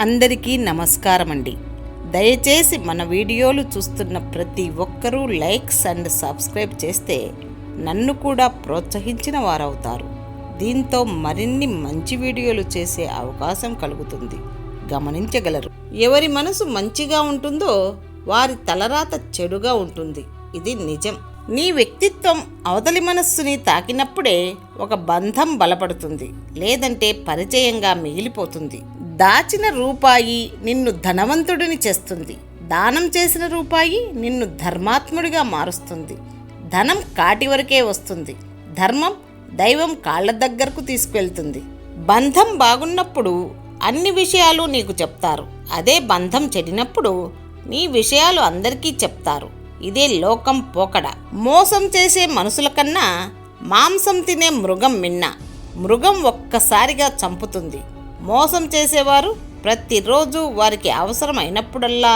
అందరికీ నమస్కారం అండి. దయచేసి మన వీడియోలు చూస్తున్న ప్రతి ఒక్కరూ లైక్స్ అండ్ సబ్స్క్రైబ్ చేస్తే నన్ను కూడా ప్రోత్సహించిన వారవుతారు. దీంతో మరిన్ని మంచి వీడియోలు చేసే అవకాశం కలుగుతుంది, గమనించగలరు. ఎవరి మనసు మంచిగా ఉంటుందో వారి తలరాత చెడుగా ఉంటుంది. ఇది నిజం. నీ వ్యక్తిత్వం అవతలి మనస్సుని తాకినప్పుడే ఒక బంధం బలపడుతుంది, లేదంటే పరిచయంగా మిగిలిపోతుంది. దాచిన రూపాయి నిన్ను ధనవంతుడిని చేస్తుంది. దానం చేసిన రూపాయి నిన్ను ధర్మాత్ముడిగా మారుస్తుంది. ధనం కాటి వరకే వస్తుంది, ధర్మం దైవం కాళ్ళ దగ్గరకు తీసుకువెళ్తుంది. బంధం బాగున్నప్పుడు అన్ని విషయాలు నీకు చెప్తారు. అదే బంధం చెడినప్పుడు నీ విషయాలు అందరికీ చెప్తారు. ఇదే లోకం పోకడ. మోసం చేసే మనుషుల కన్నా మాంసం తినే మృగం మిన్న. మృగం ఒక్కసారిగా చంపుతుంది. మోసం చేసేవారు ప్రతిరోజు వారికి అవసరమైనప్పుడల్లా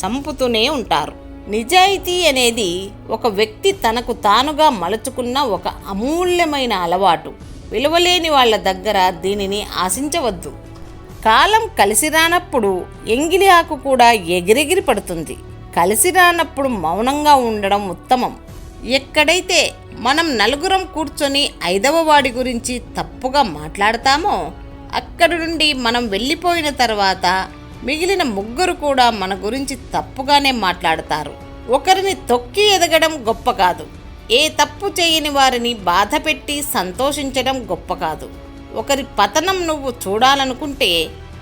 చంపుతూనే ఉంటారు. నిజాయితీ అనేది ఒక వ్యక్తి తనకు తానుగా మలుచుకున్న ఒక అమూల్యమైన అలవాటు. విలువలేని వాళ్ళ దగ్గర దీనిని ఆశించవద్దు. కాలం కలిసి రానప్పుడు ఎంగిలి ఆకు కూడా ఎగిరెగిరి పడుతుంది. కలిసి రానప్పుడు మౌనంగా ఉండడం ఉత్తమం. ఎక్కడైతే మనం నలుగురం కూర్చొని ఐదవ వాడి గురించి తప్పుగా మాట్లాడతామో అక్కడి నుండి మనం వెళ్ళిపోయిన తర్వాత మిగిలిన ముగ్గురు కూడా మన గురించి తప్పుగానే మాట్లాడతారు. ఒకరిని తొక్కి ఎదగడం గొప్ప కాదు. ఏ తప్పు చేయని వారిని బాధ పెట్టి సంతోషించడం గొప్ప కాదు. ఒకరి పతనం నువ్వు చూడాలనుకుంటే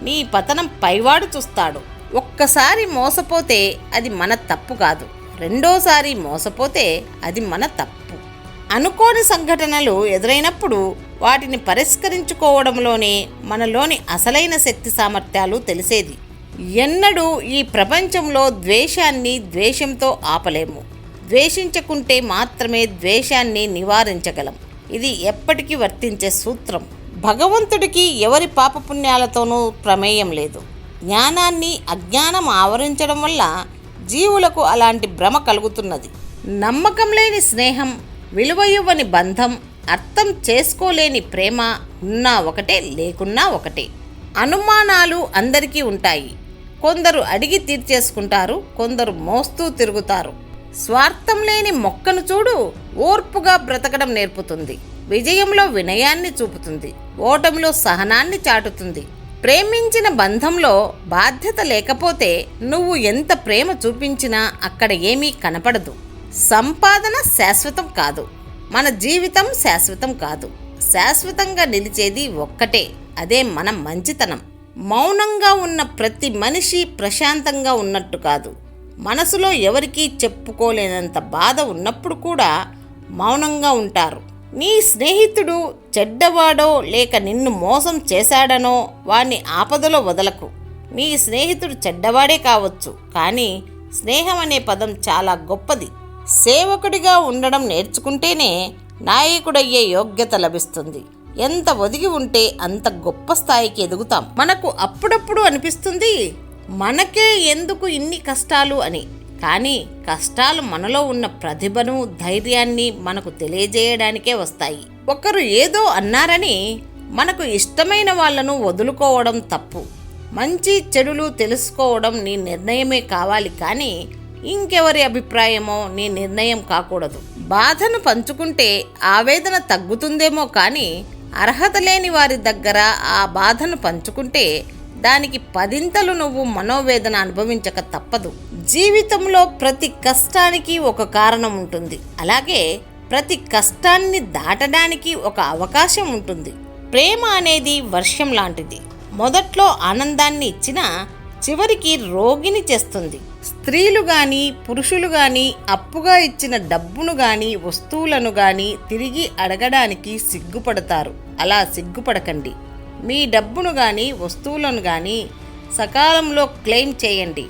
నీ పతనం పైవాడు చూస్తాడు. ఒక్కసారి మోసపోతే అది మన తప్పు కాదు, రెండోసారి మోసపోతే అది మన తప్పు. అనుకోని సంఘటనలు ఎదురైనప్పుడు వాటిని పరిష్కరించుకోవడంలోనే మనలోని అసలైన శక్తి సామర్థ్యాలు తెలిసేది. ఎన్నడూ ఈ ప్రపంచంలో ద్వేషాన్ని ద్వేషంతో ఆపలేము. ద్వేషించకుంటే మాత్రమే ద్వేషాన్ని నివారించగలం. ఇది ఎప్పటికీ వర్తించే సూత్రం. భగవంతుడికి ఎవరి పాపపుణ్యాలతోనూ ప్రమేయం లేదు. జ్ఞానాన్ని అజ్ఞానం ఆవరించడం వల్ల జీవులకు అలాంటి భ్రమ కలుగుతున్నది. నమ్మకం లేని స్నేహం, విలువ ఇవ్వని బంధం, అర్థం చేసుకోలేని ప్రేమ ఉన్నా ఒకటే, లేకున్నా ఒకటే. అనుమానాలు అందరికీ ఉంటాయి. కొందరు అడిగి తీర్చేసుకుంటారు, కొందరు మోస్తూ తిరుగుతారు. స్వార్థం లేని మొక్కను చూడు, ఓర్పుగా బ్రతకడం నేర్పుతుంది. విజయంలో వినయాన్ని చూపుతుంది, ఓటమిలో సహనాన్ని చాటుతుంది. ప్రేమించిన బంధంలో బాధ్యత లేకపోతే నువ్వు ఎంత ప్రేమ చూపించినా అక్కడ ఏమీ కనపడదు. సంపాదన శాశ్వతం కాదు, మన జీవితం శాశ్వతం కాదు. శాశ్వతంగా నిలిచేది ఒక్కటే, అదే మన మంచితనం. మౌనంగా ఉన్న ప్రతి మనిషి ప్రశాంతంగా ఉన్నట్టు కాదు. మనసులో ఎవరికీ చెప్పుకోలేనంత బాధ ఉన్నప్పుడు కూడా మౌనంగా ఉంటారు. నీ స్నేహితుడు చెడ్డవాడో లేక నిన్ను మోసం చేశాడనో వాణ్ణి ఆపదలో వదలకు. నీ స్నేహితుడు చెడ్డవాడే కావచ్చు, కానీ స్నేహం అనే పదం చాలా గొప్పది. సేవకుడిగా ఉండడం నేర్చుకుంటేనే నాయకుడయ్యే యోగ్యత లభిస్తుంది. ఎంత ఒదిగి ఉంటే అంత గొప్ప స్థాయికి ఎదుగుతాం. మనకు అప్పుడప్పుడు అనిపిస్తుంది, మనకే ఎందుకు ఇన్ని కష్టాలు అని. కానీ కష్టాలు మనలో ఉన్న ప్రతిభను, ధైర్యాన్ని మనకు తెలియజేయడానికే వస్తాయి. ఒకరు ఏదో అన్నారని మనకు ఇష్టమైన వాళ్ళను వదులుకోవడం తప్పు. మంచి చెడులు తెలుసుకోవడం నీ నిర్ణయమే కావాలి, కానీ ఇంకెవరి అభిప్రాయమో నీ నిర్ణయం కాకూడదు. బాధను పంచుకుంటే ఆవేదన తగ్గుతుందేమో, కానీ అర్హత లేని వారి దగ్గర ఆ బాధను పంచుకుంటే దానికి పదింతలు నువ్వు మనోవేదన అనుభవించక తప్పదు. జీవితంలో ప్రతి కష్టానికి ఒక కారణం ఉంటుంది. అలాగే ప్రతి కష్టాన్ని దాటడానికి ఒక అవకాశం ఉంటుంది. ప్రేమ అనేది వర్షం లాంటిది. మొదట్లో ఆనందాన్ని ఇచ్చినా చివరికి రోగిని చేస్తుంది. స్త్రీలు కానీ పురుషులు కానీ అప్పుగా ఇచ్చిన డబ్బును కానీ వస్తువులను కానీ తిరిగి అడగడానికి సిగ్గుపడతారు. అలా సిగ్గుపడకండి. మీ డబ్బును కానీ వస్తువులను కానీ సకాలంలో క్లెయిమ్ చేయండి.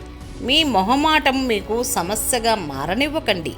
మీ మొహమాటం మీకు సమస్యగా మారనివ్వకండి.